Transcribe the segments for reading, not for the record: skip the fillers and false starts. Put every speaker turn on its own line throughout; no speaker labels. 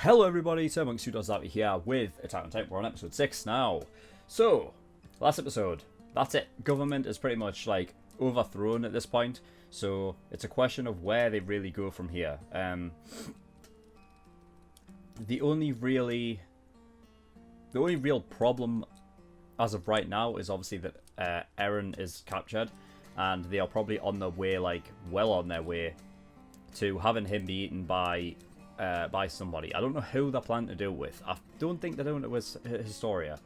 Hello everybody, SirMonkeySuit here with Attack on Titan. We're on episode 6 now. So, last episode, that's it. Government is pretty much like overthrown at this point. So, it's a question of where they really go from here. The only real problem as of right now is obviously that Eren is captured. And they are probably on their way, like, well on their way to having him be eaten by somebody. I don't know who they're planning to do it with. I don't think they're doing it with Historia.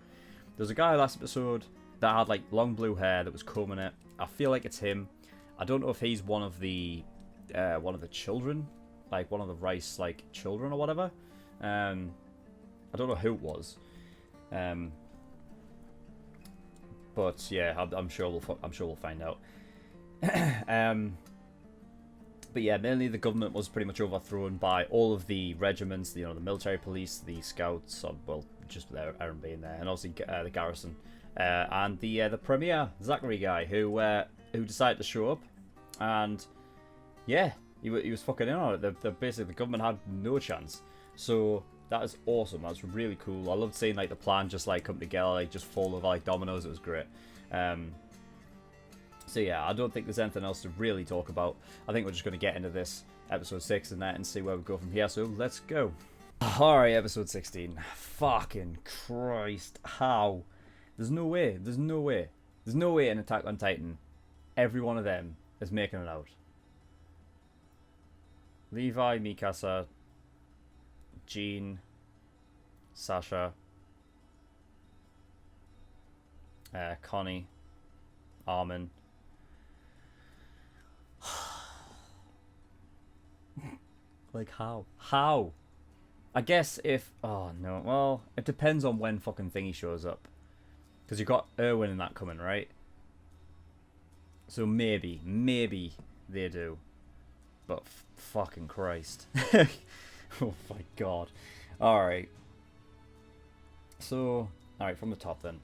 There's a guy last episode that had like long blue hair that was combing it. I feel like it's him. I don't know if he's one of the children, like one of the Rice like children or whatever. I don't know who it was. But yeah, I'm sure we'll find out. But yeah, mainly the government was pretty much overthrown by all of the regiments, you know, the military police, the scouts, or, well, just Eren being there, and obviously the garrison, and the premier Zachary guy who decided to show up, and yeah, he was fucking in on it. Basically the government had no chance. So that is awesome. That's really cool. I loved seeing like the plan just like come together, like just fall over like dominoes. It was great. So yeah, I don't think there's anything else to really talk about. I think we're just going to get into this episode 6 and see where we go from here. So let's go. Alright, episode 16. Fucking Christ. How? There's no way. There's no way. There's no way in Attack on Titan every one of them is making it out. Levi, Mikasa, Jean, Sasha, Connie, Armin. Like how? How? I guess if... Oh no, well, it depends on when fucking Thingy shows up. Because you've got Erwin and that coming, right? So maybe they do. But fucking Christ. Oh my god. Alright. So, alright, from the top then.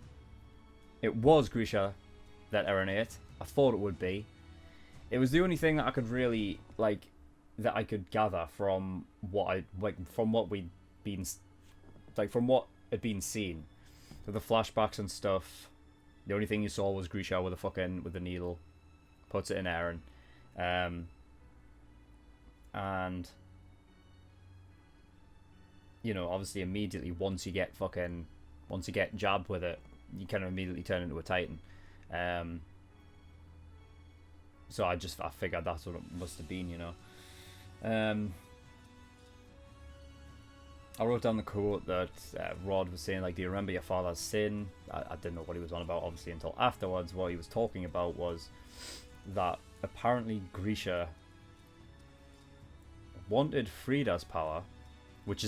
It was Grisha that Eren ate. I thought it would be. It was the only thing that I could really, like, that I could gather from what we'd been, like, from what had been seen. So the flashbacks and stuff, the only thing you saw was Grisha with the needle, puts it in Eren. And, you know, obviously immediately once you get jabbed with it, you kind of immediately turn into a Titan. So I figured that's what it must have been, you know. I wrote down the quote that Rod was saying, like, do you remember your father's sin? I didn't know what he was on about, obviously, until afterwards. What he was talking about was that apparently Grisha wanted Frida's power, which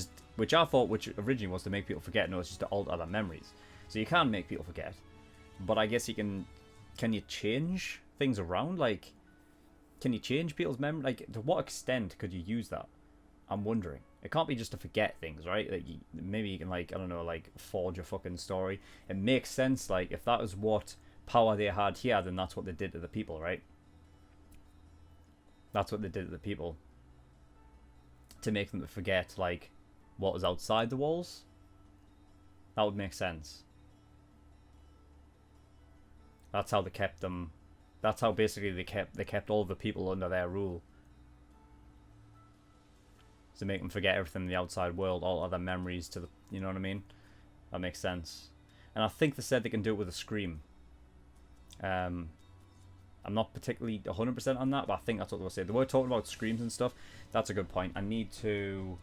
I thought originally was to make people forget. No, it's just to alter their memories. So you can make people forget, but I guess you can you change things around? Like, can you change people's memory? Like, to what extent could you use that? I'm wondering. It can't be just to forget things, right? Like, maybe you can, like, I don't know, like, forge a fucking story. It makes sense, like, if that was what power they had here, then that's what they did to the people, right? That's what they did to the people. To make them forget, like, what was outside the walls. That would make sense. That's how they kept them. That's how basically they kept all the people under their rule. To make them forget everything in the outside world, all other memories to the, you know what I mean? That makes sense. And I think they said they can do it with a scream. I'm not particularly 100% on that, but I think that's what they were saying. They were talking about screams and stuff. That's a good point. I need to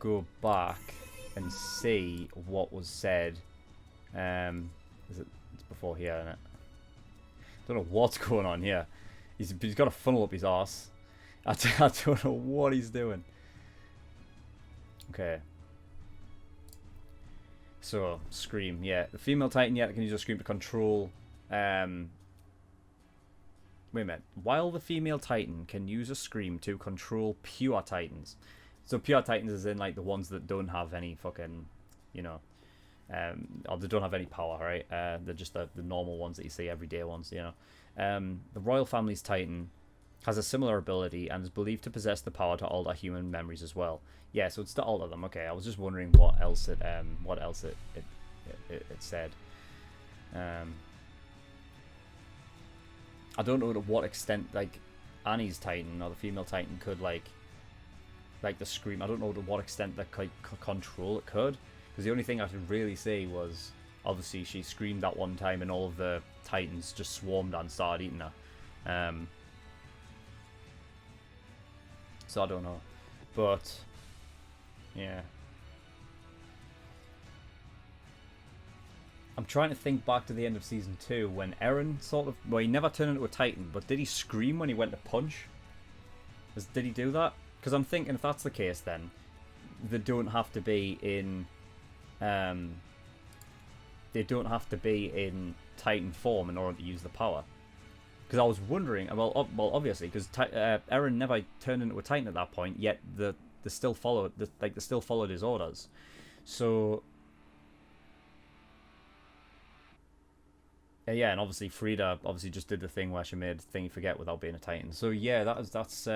go back and see what was said. It's before here, isn't it? Don't know what's going on here. He's got a funnel up his arse. I don't know what he's doing. Okay. So, scream, yeah. The female Titan, yeah, can use a scream to control... Wait a minute. While the female Titan can use a scream to control pure Titans. So pure Titans is in, like, the ones that don't have any fucking, you know... or they don't have any power, right? They're just the normal ones that you see, everyday ones, you know. The royal family's Titan has a similar ability and is believed to possess the power to alter human memories as well. Yeah, so it's to alter them. Okay, I was just wondering what else it said. I don't know to what extent like Annie's Titan or the female Titan could like the scream. I don't know to what extent that could control it could, because the only thing I could really say was obviously she screamed that one time and all of the Titans just swarmed and started eating her. So I don't know, but yeah. I'm trying to think back to the end of season 2 when Eren sort of, well, he never turned into a Titan, but did he scream when he went to punch? Did he do that? Because I'm thinking if that's the case, then they don't have to be in, Titan form in order to use the power. Because I was wondering, well, obviously, because Eren never turned into a Titan at that point, yet they still followed his orders. So yeah, and obviously Frida obviously just did the thing where she made Thingy forget without being a Titan. So yeah, that's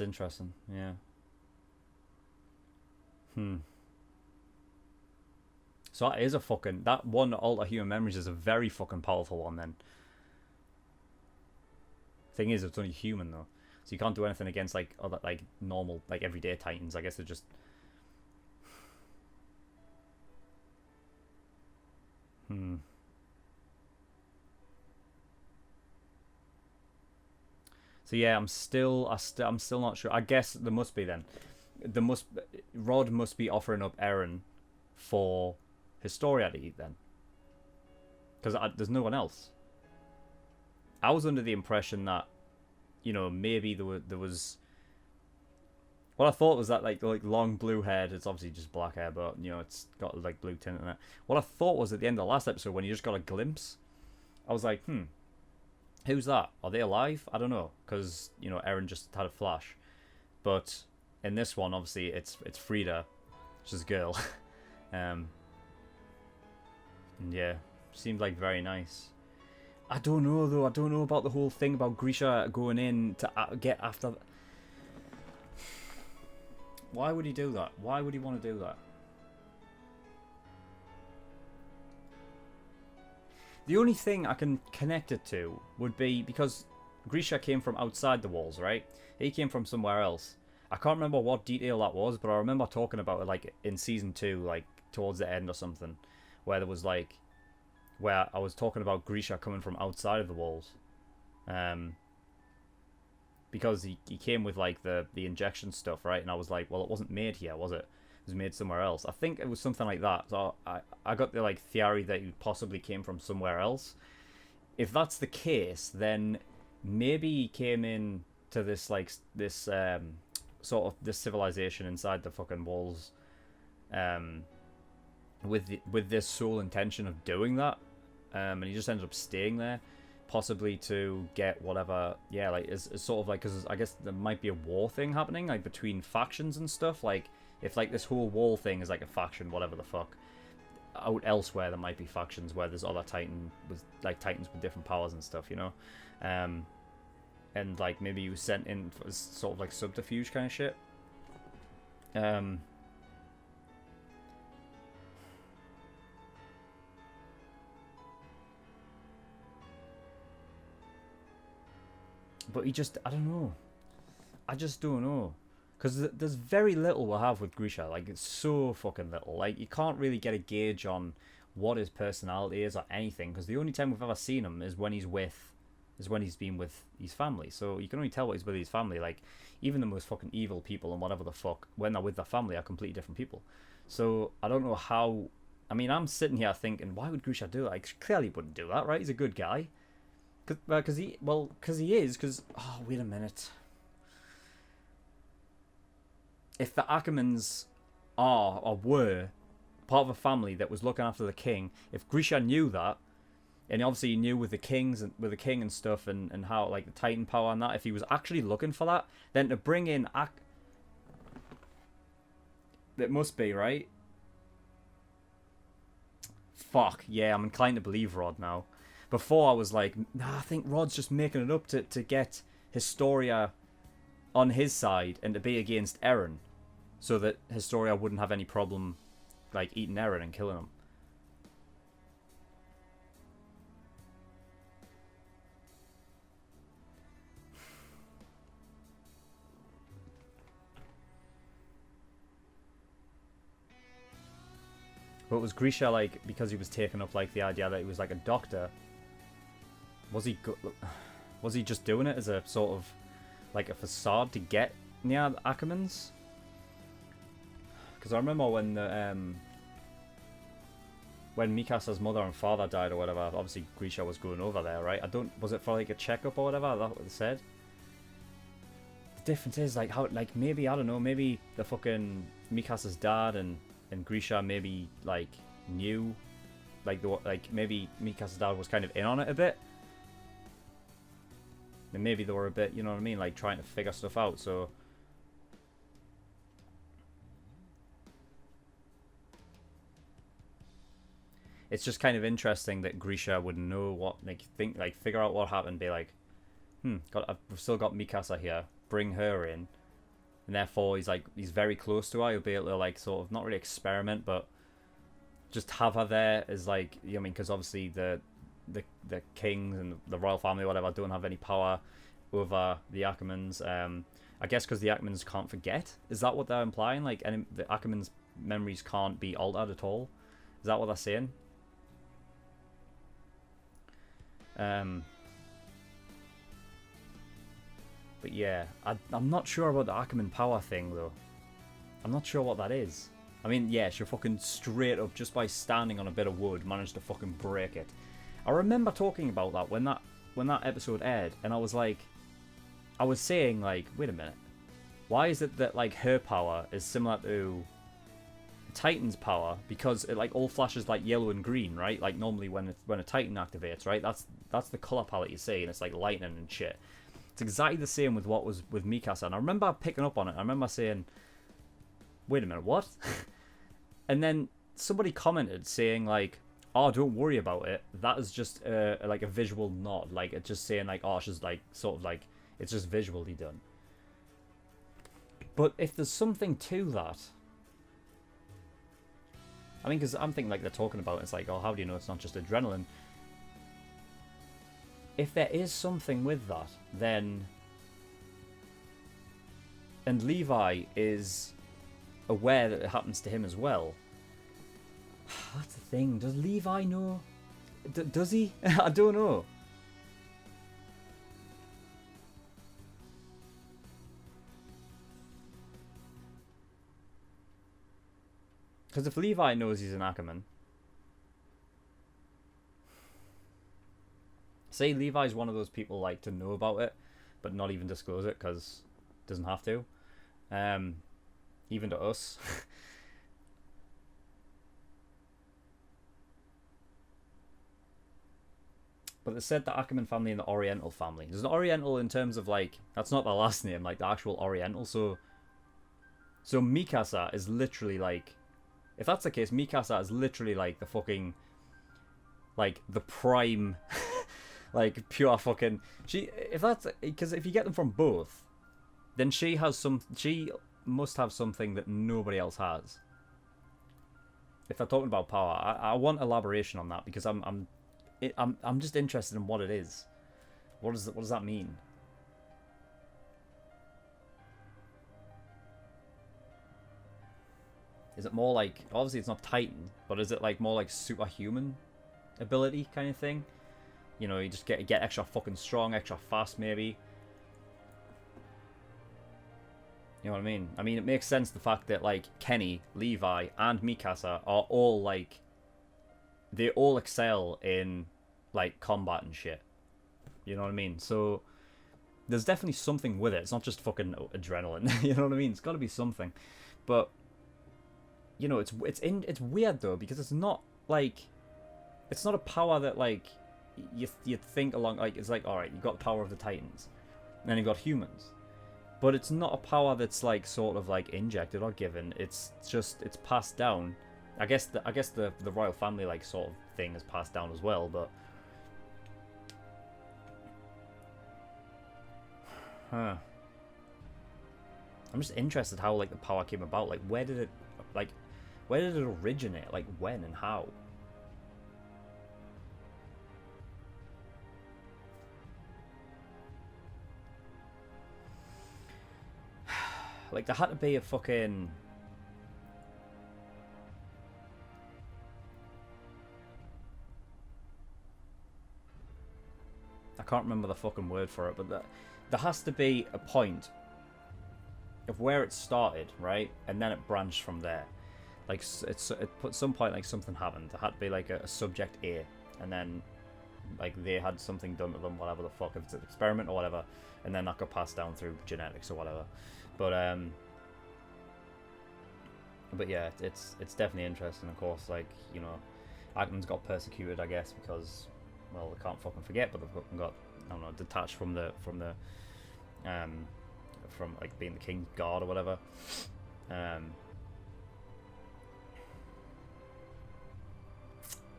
interesting. Yeah. So that is that one alter human memories is a very fucking powerful one then. Thing is, it's only human though, so you can't do anything against like other like normal like everyday Titans. I guess they're just. So yeah, I'm still not sure. I guess there must be then. Rod must be offering up Eren for Historia to eat then, because there's no one else. I was under the impression that, you know, maybe there was. What I thought was that like long blue haired, it's obviously just black hair, but you know it's got like blue tint in it. What I thought was at the end of the last episode when you just got a glimpse, I was like, who's that? Are they alive? I don't know, because you know Eren just had a flash, but in this one obviously it's Frida, which is a girl, and yeah, seemed like very nice. I don't know though. I don't know about the whole thing about Grisha going in to get after. Why would he do that? Why would he want to do that? The only thing I can connect it to would be because Grisha came from outside the walls, right? He came from somewhere else. I can't remember what detail that was, but I remember talking about it like in season 2, like towards the end or something, where there was like, where I was talking about Grisha coming from outside of the walls. Because he came with like the injection stuff, right? And I was like, well, it wasn't made here, was it? It was made somewhere else. I think it was something like that. So I got the like theory that he possibly came from somewhere else. If that's the case, then maybe he came in to this like this sort of this civilization inside the fucking walls, with this sole intention of doing that, and he just ended up staying there. Possibly to get whatever, yeah, like it's sort of like, because I guess there might be a war thing happening like between factions and stuff. Like if like this whole wall thing is like a faction, whatever the fuck, out elsewhere there might be factions where there's other Titans with different powers and stuff, you know, and like maybe he was sent in for sort of like subterfuge kind of shit. But he just, I don't know. I just don't know. Because there's very little we'll have with Grisha. Like, it's so fucking little. Like, you can't really get a gauge on what his personality is or anything. Because the only time we've ever seen him is when he's been with his family. So you can only tell what he's with his family. Like, even the most fucking evil people and whatever the fuck, when they're with their family, are completely different people. So I don't know how. I mean, I'm sitting here thinking, why would Grisha do that? Like, clearly he wouldn't do that, right? He's a good guy. Because he is. Because, oh, wait a minute. If the Ackermans are or were part of a family that was looking after the king, if Grisha knew that, and obviously he knew with the king and stuff, and how like the Titan power and that, if he was actually looking for that, then to bring in it must be, right? Fuck yeah, I'm inclined to believe Rod now. Before I was like, nah, I think Rod's just making it up to get Historia on his side and to be against Eren, so that Historia wouldn't have any problem like eating Eren and killing him. But was Grisha like, because he was taking up like the idea that he was like a doctor? Was he just doing it as a sort of like a facade to get near the Ackermans? Because I remember when the when Mikasa's mother and father died or whatever, obviously Grisha was going over there, right? Was it for like a checkup or whatever? That's what they said. The difference is like how, like, maybe, I don't know, maybe the fucking Mikasa's dad and Grisha maybe like knew, like maybe Mikasa's dad was kind of in on it a bit, and maybe they were a bit, you know what I mean, like trying to figure stuff out. So it's just kind of interesting that Grisha would know what, like, figure out what happened, be like, I've still got Mikasa here, bring her in. And therefore, he's very close to her. He'll be able to, like, sort of, not really experiment, but just have her there as, like, you know, I mean, because obviously the kings and the royal family or whatever don't have any power over the Ackermans. I guess because the Ackermans can't forget. Is that what they're implying? Like, the Ackermans' memories can't be altered at all? Is that what they're saying? But yeah, I'm not sure about the Ackerman power thing, though. I'm not sure what that is. I mean, yeah, she fucking straight up, just by standing on a bit of wood, managed to fucking break it. I remember talking about that when that episode aired, and I was like, I was saying, like, wait a minute. Why is it that, like, her power is similar to Titan's power? Because it, like, all flashes, like, yellow and green, right? Like, normally when a Titan activates, right? That's the color palette you see, and it's, like, lightning and shit. It's exactly the same with what was with Mikasa, and I remember picking up on it. I remember saying, wait a minute, what? And then somebody commented saying, like, oh, don't worry about it. That is just like a visual nod. Like, it's just saying, like, oh, she's, like, sort of, like, it's just visually done. But if there's something to that, I mean, because I'm thinking, like, they're talking about it, it's like, oh, how do you know it's not just adrenaline? If there is something with that, then... And Levi is aware that it happens to him as well. That's the thing. Does Levi know? Does he? I don't know. Because if Levi knows he's an Ackerman... Say Levi's one of those people, like, to know about it, but not even disclose it, because doesn't have to. Even to us. But they said the Ackerman family and the Oriental family. There's an Oriental in terms of, like, that's not the last name, like, the actual Oriental, so Mikasa is literally, like, if that's the case, Mikasa is literally, like, the fucking, like, the prime... Like, pure fucking... Because if you get them from both, then she must have something that nobody else has. If they're talking about power, I want elaboration on that, because I'm just interested in what it is. What does that mean? Is it more like... Obviously it's not Titan, but is it, like, more like superhuman ability kind of thing? You know, you just get extra fucking strong, extra fast, maybe. You know what I mean? I mean, it makes sense, the fact that, like, Kenny, Levi, and Mikasa are all, like... They all excel in, like, combat and shit. You know what I mean? So, there's definitely something with it. It's not just fucking adrenaline. You know what I mean? It's got to be something. But, you know, it's weird, though, because it's not, like... It's not a power that, like... You think along, like, it's like, alright, you got the power of the Titans, and then you got humans, but it's not a power that's, like, sort of, like, injected or given. It's just, it's passed down. I guess the royal family, like, sort of thing is passed down as well, but Huh. I'm just interested how like the power came about. Like where did it originate? Like when and how? Like there had to be a fucking... I can't remember the fucking word for it, but there has to be a point of where it started, right? And then it branched from there. Like at some point, like something happened. There had to be like a subject A, and then like they had something done to them, whatever the fuck, if it's an experiment or whatever, and then that got passed down through genetics or whatever. But yeah, it's definitely interesting. Of course, like, you know, Ackman's got persecuted, I guess, because, well, they can't fucking forget, but they've fucking got, I don't know, detached from like being the king's guard or whatever.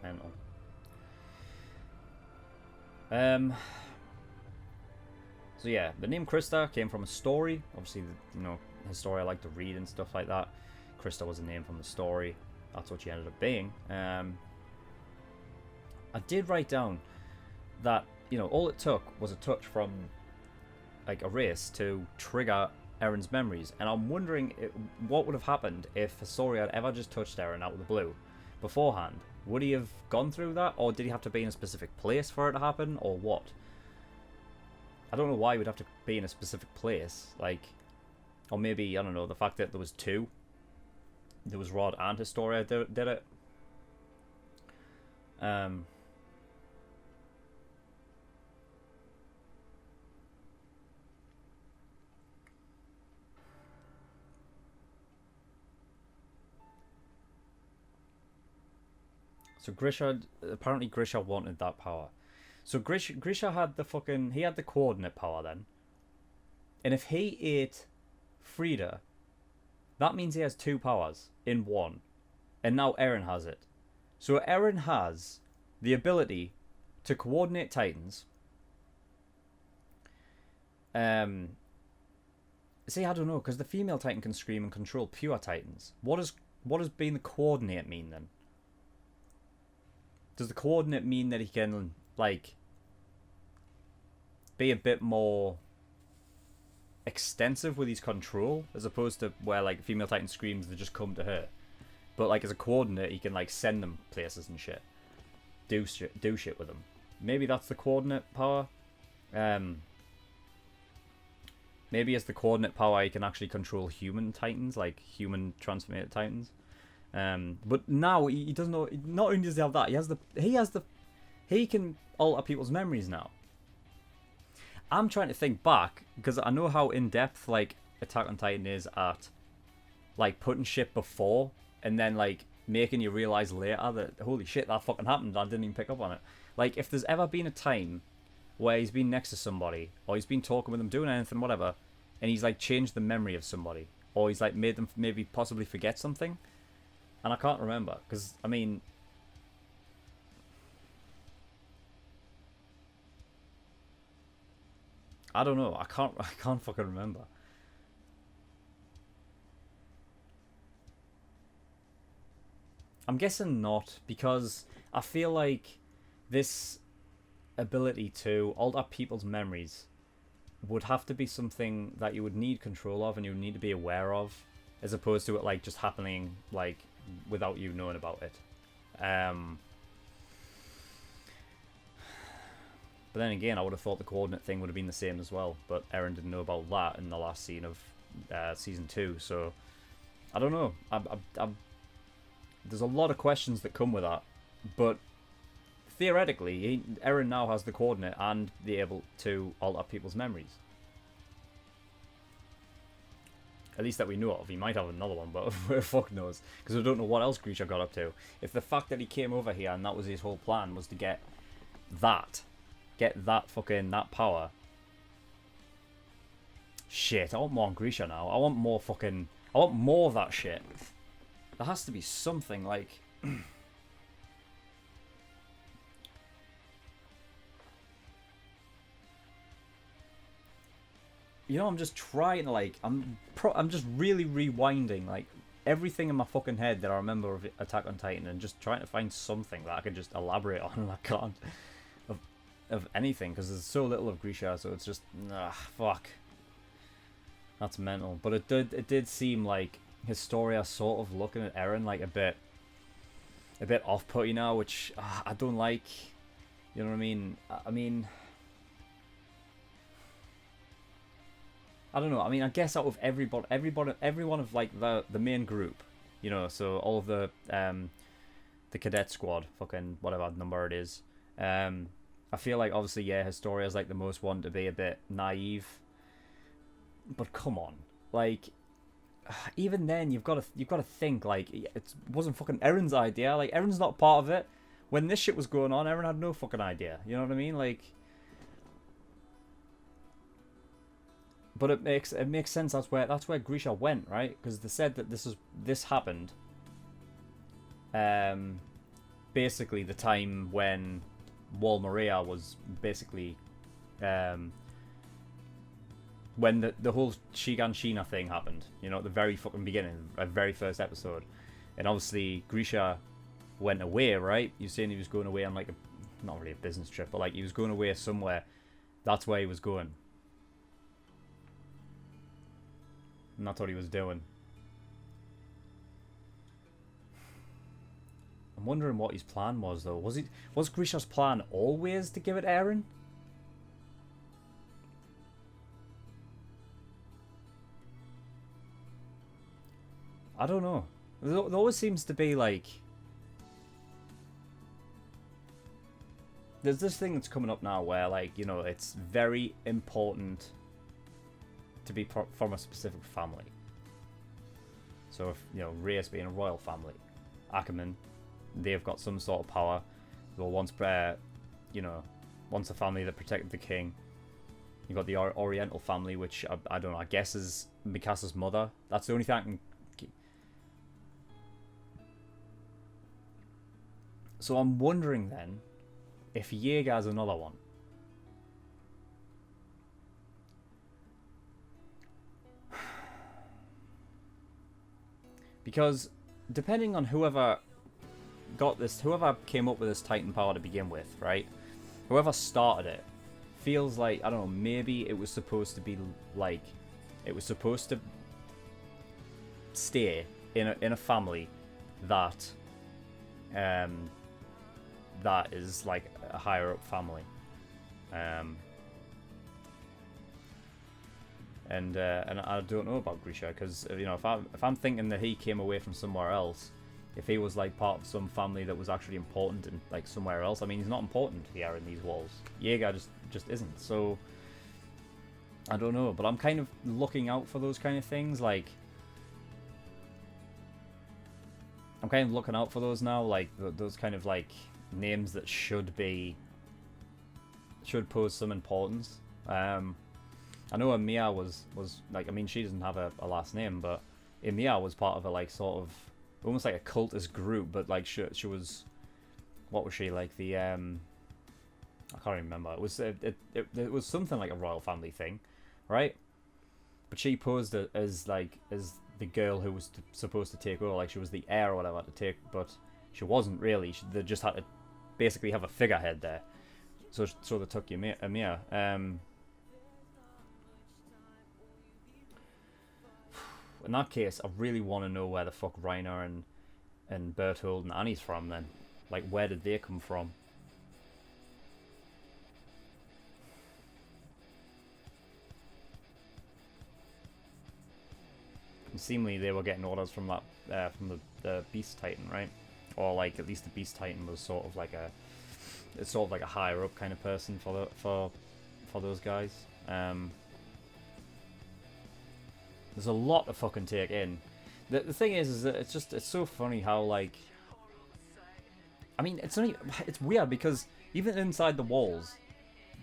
Mental. So yeah, the name Krista came from a story. Obviously, you know, a story I like to read and stuff like that. Krista was a name from the story. That's what she ended up being. I did write down that, you know, all it took was a touch from like a race to trigger Erin's memories, and I'm wondering what would have happened if Hisoria had ever just touched Erin out of the blue beforehand. Would he have gone through that, or did he have to be in a specific place for it to happen, or what? I don't know why he would have to be in a specific place, like, or maybe, I don't know, the fact that there was two. There was Rod and Historia did it. So apparently Grisha wanted that power. So Grisha had he had the coordinate power then. And if he ate Frida, that means he has two powers in one. And now Eren has it. So Eren has the ability to coordinate Titans. See, I don't know, because the female Titan can scream and control pure Titans. What does being the coordinate mean then? Does the coordinate mean that he can, like, be a bit more extensive with his control, as opposed to where, like, female Titan screams, they just come to her? But, like, as a coordinate, he can, like, send them places and shit. Do shit with them. Maybe that's the coordinate power. Maybe as the coordinate power, he can actually control human Titans, like, human transformated Titans. But now he doesn't know. Not only does he have that, he can alter people's memories now. I'm trying to think back, because I know how in depth like Attack on Titan is at like putting shit before and then like making you realize later that holy shit, that fucking happened. I didn't even pick up on it. Like if there's ever been a time where he's been next to somebody or he's been talking with them, doing anything, whatever, and he's like changed the memory of somebody or he's like made them maybe possibly forget something. And I can't remember, because, I mean... I don't know, I can't fucking remember. I'm guessing not, because I feel like this ability to alter people's memories would have to be something that you would need control of and you would need to be aware of, as opposed to it, like, just happening, like, without you knowing about it. But then again, I would have thought the coordinate thing would have been the same as well, but Eren didn't know about that in the last scene of season 2, so I don't know. There's a lot of questions that come with that, but theoretically, Eren now has the coordinate and the able to alter people's memories. At least that we know of. He might have another one, but who fuck knows? Because we don't know what else Grisha got up to. If the fact that he came over here and that was his whole plan was to get that power. Shit, I want more on Grisha now. I want more of that shit. There has to be something like... you know, I'm just trying to like, I'm just really rewinding like everything in my fucking head that I remember of Attack on Titan, and just trying to find something that I could just elaborate on, and I can't of anything because there's so little of Grisha, so it's just fuck. That's mental. But it did seem like Historia sort of looking at Eren like a bit off-putty now, which I don't like. You know what I mean? I mean, I don't know. I mean, I guess out of everyone of like the main group, you know, so all of the cadet squad, fucking whatever number it is, I feel like obviously Historia's like the most one to be a bit naive. But come on, like, even then you've got to think like it wasn't fucking Eren's idea. Like, Eren's not part of it. When this shit was going on, Eren had no fucking idea. You know what I mean? Like, but it makes sense. That's where Grisha went, right? Because they said that this happened. Basically the time when Wall Maria was basically, when the whole Shiganshina thing happened, you know, at the very fucking beginning, the very first episode. And obviously Grisha went away, right? You're saying he was going away on like not really a business trip, but like he was going away somewhere. That's where he was going. And that's what he was doing. I'm wondering what his plan was though. Was Grisha's plan always to give it Eren? I don't know. There always seems to be like, there's this thing that's coming up now where, like, you know, it's very important to be from a specific family. So if, you know, Reyes being a royal family, Ackerman, they've got some sort of power. They were once, you know, once a family that protected the king. You've got the Oriental family, which I don't know, I guess is Mikasa's mother. That's the only thing I can... So I'm wondering then if Yeager's another one. Because depending on whoever came up with this Titan power to begin with, right? Whoever started it feels like, I don't know, maybe it was supposed to be like, it was supposed to stay in a family that that is like a higher up family, and I don't know about Grisha, because, you know, if I'm thinking that he came away from somewhere else, if he was like part of some family that was actually important in like somewhere else, I mean, he's not important here in these walls. Yeager just isn't. So I don't know, but I'm kind of looking out for those kind of things. Like, I'm kind of looking out for those now, like those kind of like names that should pose some importance. I know Emiya was like, I mean, she doesn't have a last name, but Emiya was part of a like sort of almost like a cultist group, but like she was, what was she, like the I can't remember. It was it was something like a royal family thing, right? But she posed as the girl who was supposed to take over, like she was the heir or whatever to take, but she wasn't really. They just had to basically have a figurehead there. So they took Emiya. In that case, I really want to know where the fuck Reiner and Berthold and Annie's from then. Like, where did they come from? And seemingly they were getting orders from that from the Beast Titan, right? Or like at least the Beast Titan was sort of like a higher up kind of person for those guys. There's a lot to fucking take in. The thing is that it's so funny how, like, I mean, it's weird because even inside the walls,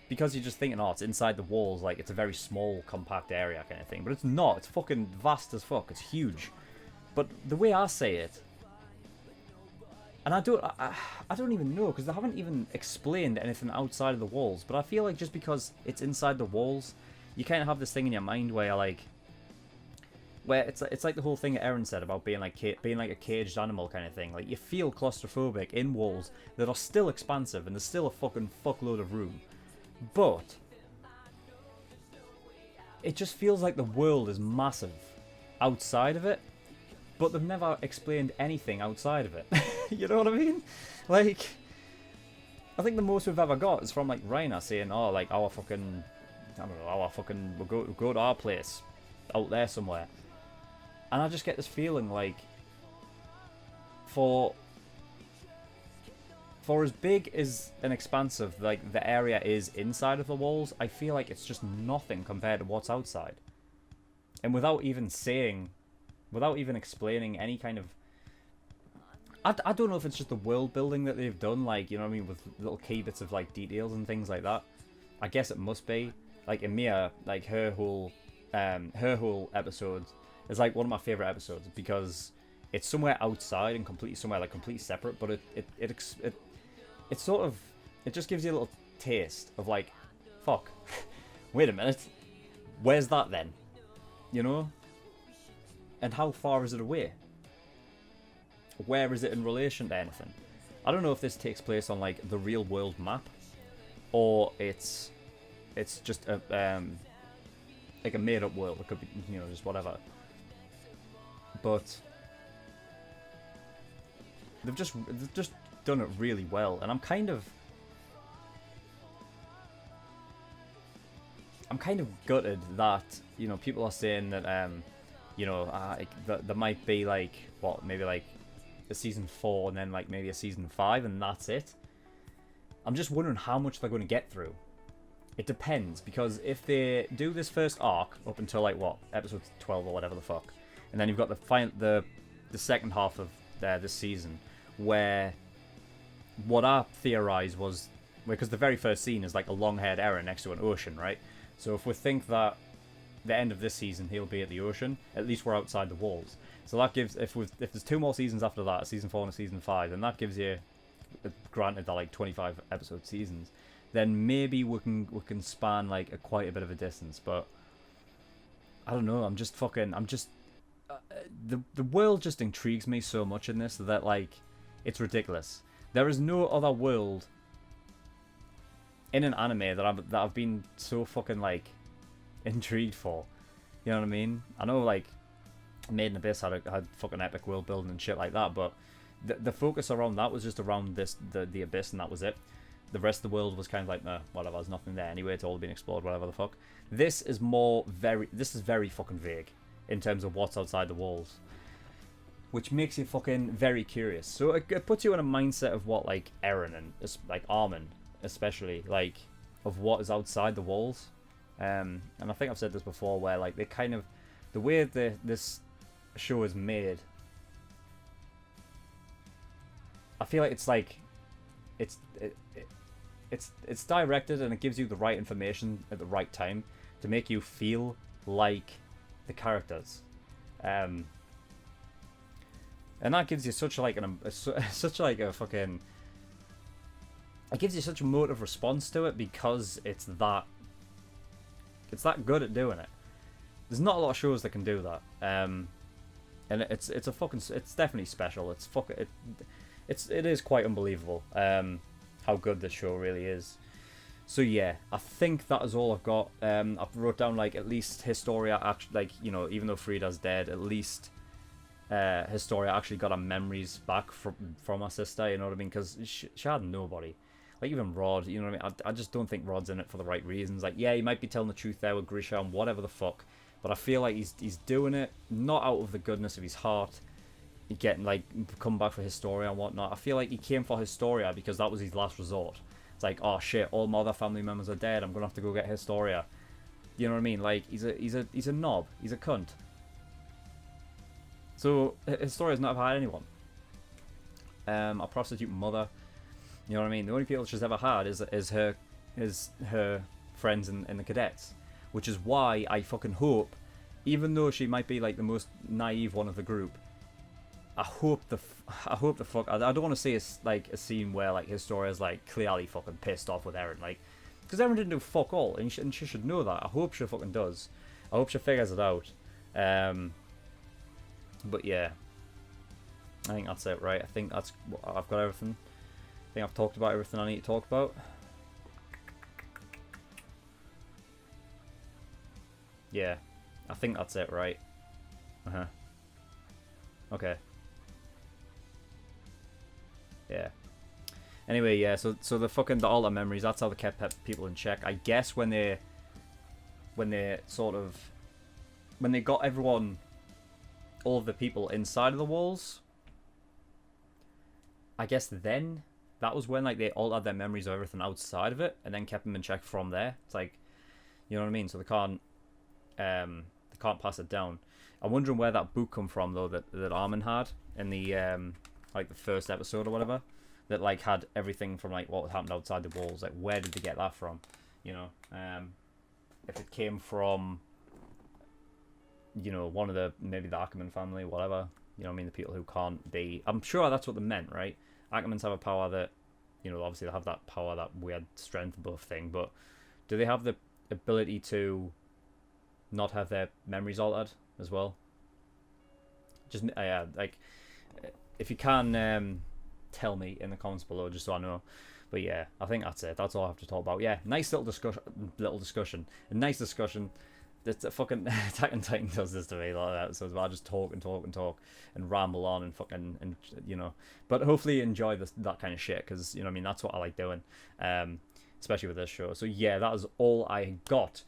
because you're just thinking, oh, it's inside the walls, like it's a very small, compact area kind of thing, but it's not. It's fucking vast as fuck. It's huge. But the way I say it, and I don't even know, because they haven't even explained anything outside of the walls, but I feel like just because it's inside the walls, you kind of have this thing in your mind where you're like, where it's like the whole thing Aaron said about being like a caged animal kind of thing. Like, you feel claustrophobic in walls that are still expansive and there's still a fucking fuckload of room, but it just feels like the world is massive outside of it, but they've never explained anything outside of it. You know what I mean? Like, I think the most we've ever got is from like Raina saying, "Oh, like our fucking, I don't know, we'll go to our place out there somewhere," and I just get this feeling like, for as big as an expansive like the area is inside of the walls, I feel like it's just nothing compared to what's outside. And without even explaining any kind of, I don't know if it's just the world building that they've done, like, you know what I mean, with little key bits of like details and things like that. I guess it must be. Like Emiya, like her whole episode is like one of my favorite episodes because it's somewhere outside and completely somewhere like completely separate, but it sort of, it just gives you a little taste of like, fuck, wait a minute, where's that then? You know? And how far is it away? Where is it in relation to anything? I don't know if this takes place on like the real world map, or it's just a like a made up world. It could be, you know, just whatever. But they've just done it really well, and I'm kind of gutted that, you know, people are saying that you know, there might be like, what, maybe like a season 4 and then like maybe a season 5 and that's it. I'm just wondering how much they're going to get through. It depends, because if they do this first arc up until like what, episode 12 or whatever the fuck, and then you've got the second half of this season, where what I theorized was, because the very first scene is like a long-haired Eren next to an ocean, right? So if we think that the end of this season he'll be at the ocean, at least we're outside the walls. So that gives, if there's 2 more seasons after that, a season 4 and a season 5, then that gives you, granted they're like 25 episode seasons, then maybe we can span like quite a bit of a distance. But I don't know, the world just intrigues me so much in this that like it's ridiculous. There is no other world in an anime that I've been so fucking like intrigued for. You know what I mean? I know like Made in Abyss had fucking epic world building and shit like that, but the focus around that was just around the Abyss, and that was it. The rest of the world was kind of like, nah, whatever, there's nothing there anyway, it's all been explored, whatever the fuck. This is very fucking vague in terms of what's outside the walls, which makes you fucking very curious. So it puts you in a mindset of what like Eren and like Armin especially, like, of what is outside the walls. And I think I've said this before, where like they kind of, the way this show is made, I feel like it's like it's directed, and it gives you the right information at the right time to make you feel like the characters, and that gives you such like a fucking, it gives you such a motive response to it, because it's that good at doing it. There's not a lot of shows that can do that, and it's definitely special. It is quite unbelievable how good this show really is. So yeah, I think that is all I've got. I wrote down like at least Historia actually, like, you know, even though Frida's dead, at least Historia actually got her memories back from her sister. You know what I mean? Because she had nobody. Like even Rod, you know what I mean? I just don't think Rod's in it for the right reasons. Like, yeah, he might be telling the truth there with Grisha and whatever the fuck, but I feel like he's doing it not out of the goodness of his heart, getting like come back for Historia and whatnot. I feel like he came for Historia because that was his last resort. It's like, oh shit, all my other family members are dead, I'm gonna have to go get Historia. You know what I mean? Like, he's a knob, he's a cunt. So Historia's not had anyone. A prostitute mother. You know what I mean? The only people she's ever had is her friends in the cadets, which is why I fucking hope, even though she might be like the most naive one of the group, I hope the fuck, I don't want to see a scene where like Historia's like clearly fucking pissed off with Eren. Like, Because Erin didn't do fuck all, and she should know that. I hope she fucking does. I hope she figures it out. But yeah, I think that's it, right? I think that's I've got everything. I think I've talked about everything I need to talk about. Yeah, I think that's it, right? Okay. Yeah. Anyway, yeah. So the alter memories. That's how they kept people in check. I guess when they got everyone, all of the people inside of the walls. I guess then that was when like they altered their memories of everything outside of it, and then kept them in check from there. It's like, you know what I mean? So they can't pass it down. I'm wondering where that book come from though that Armin had in the like the first episode or whatever, that like had everything from like what happened outside the walls. Like where did they get that from? You know, if it came from, you know, one of maybe the Ackerman family, whatever. You know what I mean? The people who can't be... I'm sure that's what they meant, right? Ackermans have a power that, you know, obviously they have that power, that weird strength buff thing, but do they have the ability to not have their memories altered as well? Just, yeah, like, if you can tell me in the comments below, just so I know. But yeah, I think that's it. That's all I have to talk about. Yeah, nice little discussion. A nice discussion. The fucking Attack on Titan does this to me a lot of episodes where I just talk and ramble on and you know. But hopefully you enjoy that kind of shit, because, you know what I mean, that's what I like doing, especially with this show. So yeah, that is all I got.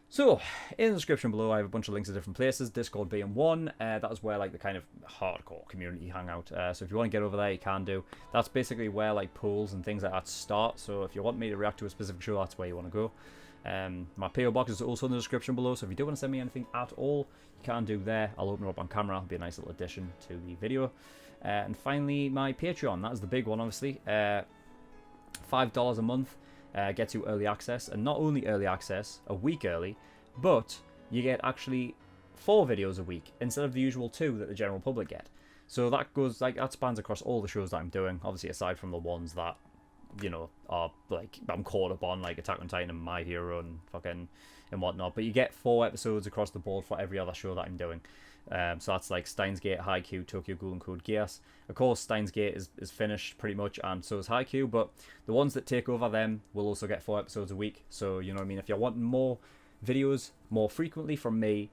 So in the description below I have a bunch of links to different places, Discord being one. That is where like the kind of hardcore community hang out. So if you want to get over there, you can do. That's basically where like polls and things like that start. So if you want me to react to a specific show, that's where you want to go. My PO box is also in the description below, so if you do want to send me anything at all, you can do there. I'll open it up on camera. It'll be a nice little addition to the video. And finally, my Patreon. That is the big one, obviously. $5 a month gets you early access, and not only early access a week early, but you get actually 4 videos a week instead of the usual 2 that the general public get. So that goes like that spans across all the shows that I'm doing, obviously aside from the ones that, you know, are like I'm caught up on, like Attack on Titan and My Hero and fucking and whatnot. But you get 4 episodes across the board for every other show that I'm doing. So that's like Steins Gate, Haikyuu, Tokyo Ghoul and Code Geass. Of course, Steins Gate is finished pretty much, and so is Haikyuu. But the ones that take over them will also get 4 episodes a week. So you know what I mean. If you're wanting more videos more frequently from me,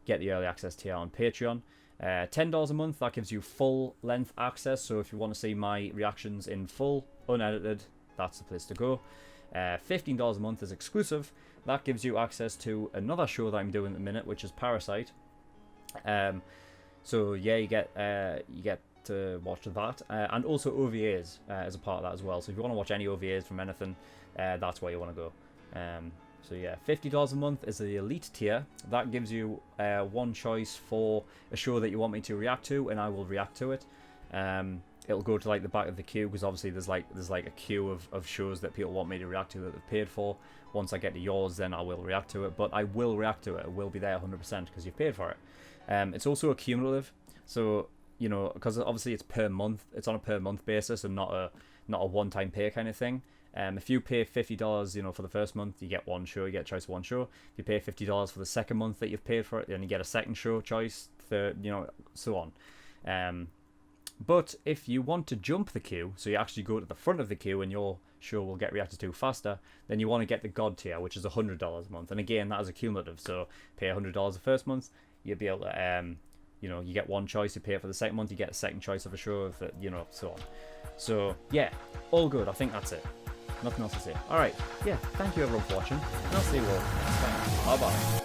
get the early access tier on Patreon. $10 a month, that gives you full length access. So if you want to see my reactions in full, unedited, that's the place to go. $15 a month is exclusive. That gives you access to another show that I'm doing at the minute, which is Parasite. So yeah, you get to watch that, and also OVAs as a part of that as well. So if you want to watch any OVAs from anything, that's where you want to go. So yeah, $50 a month is the elite tier. That gives you one choice for a show that you want me to react to, and I will react to it. It'll go to like the back of the queue, because obviously there's like a queue of shows that people want me to react to that they've paid for. Once I get to yours, then I will react to it. But I will react to it. It will be there 100% because you've paid for it. It's also a cumulative, so you know, because obviously it's per month. It's on a per month basis and not a one-time pay kind of thing. If you pay $50, you know, for the first month, you get one show, you get a choice of one show. If you pay $50 for the second month that you've paid for it, then you get a second show choice, third, you know, so on. But if you want to jump the queue, so you actually go to the front of the queue and your show will get reacted to faster, then you want to get the God tier, which is $100 a month. And again, that is a cumulative, so pay $100 the first month, you'll be able to, you know, you get one choice, you pay it for the second month, you get a second choice of a show, if it, you know, so on. So yeah, all good. I think that's it. Nothing else to say. Alright, yeah, thank you everyone for watching, and I'll see you all next time. Bye bye.